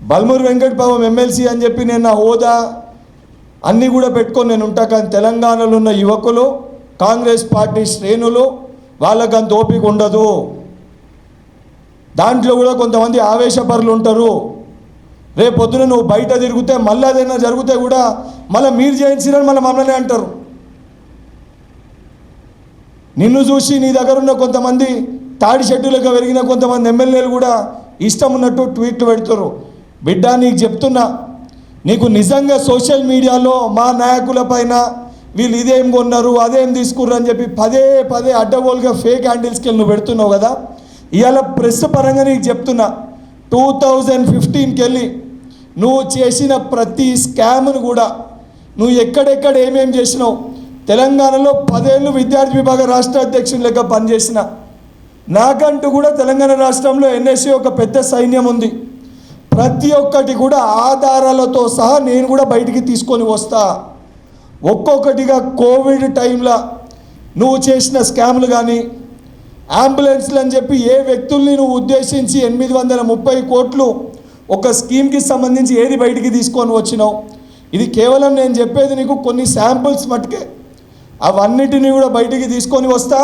Balmoor Venkatababu MLC అని చెప్పి నేను నా హోదా అన్నీ కూడా పెట్టుకొని నేను ఉంటా. కానీ తెలంగాణలో ఉన్న యువకులు, కాంగ్రెస్ పార్టీ శ్రేణులు వాళ్ళకి అంత ఓపిక ఉండదు. దాంట్లో కూడా కొంతమంది ఆవేశపరులు ఉంటారు. రేపు పొద్దున నువ్వు బయట తిరిగితే మళ్ళీ అదైనా జరిగితే కూడా మళ్ళీ మీరు చేయించిరని మళ్ళీ మమ్మల్ని అంటారు. నిన్ను చూసి నీ దగ్గర ఉన్న కొంతమంది తాడి షెడ్యూలుగా పెరిగిన కొంతమంది ఎమ్మెల్యేలు కూడా ఇష్టం ఉన్నట్టు ట్వీట్లు పెడతారు. బిడ్డ నీకు చెప్తున్నా, నీకు నిజంగా సోషల్ మీడియాలో మా నాయకుల పైన వీళ్ళు ఇదేం కొన్నారు అదేం తీసుకుర్రు అని చెప్పి పదే పదే అడ్డగోలుగా ఫేక్ హ్యాండిల్స్కి నువ్వు పెడుతున్నావు కదా. ఇవాళ ప్రెస్ పరంగా నీకు చెప్తున్నా, 2015కి వెళ్ళి నువ్వు చేసిన ప్రతి స్కామ్ను కూడా నువ్వు ఎక్కడెక్కడ ఏమేం చేసినావు. తెలంగాణలో 10 ఏళ్ళు విద్యార్థి విభాగ రాష్ట్ర అధ్యక్షుని లెక్క పనిచేసిన నాకంటూ కూడా తెలంగాణ రాష్ట్రంలో ఎన్ఎస్సీ ఒక పెద్ద సైన్యం ఉంది. ప్రతి ఒక్కటి కూడా ఆధారాలతో సహా నేను కూడా బయటికి తీసుకొని వస్తా. ఒక్కొక్కటిగా కోవిడ్ టైంలో నువ్వు చేసిన స్కామ్లు కానీ, అంబులెన్స్లు అని చెప్పి ఏ వ్యక్తుల్ని నువ్వు ఉద్దేశించి 830 కోట్లు ఒక స్కీమ్కి సంబంధించి ఏది బయటికి తీసుకొని వచ్చినావు. ఇది కేవలం నేను చెప్పేది నీకు కొన్ని శాంపుల్స్ మట్టుకే. అవన్నిటినీ కూడా బయటికి తీసుకొని వస్తా.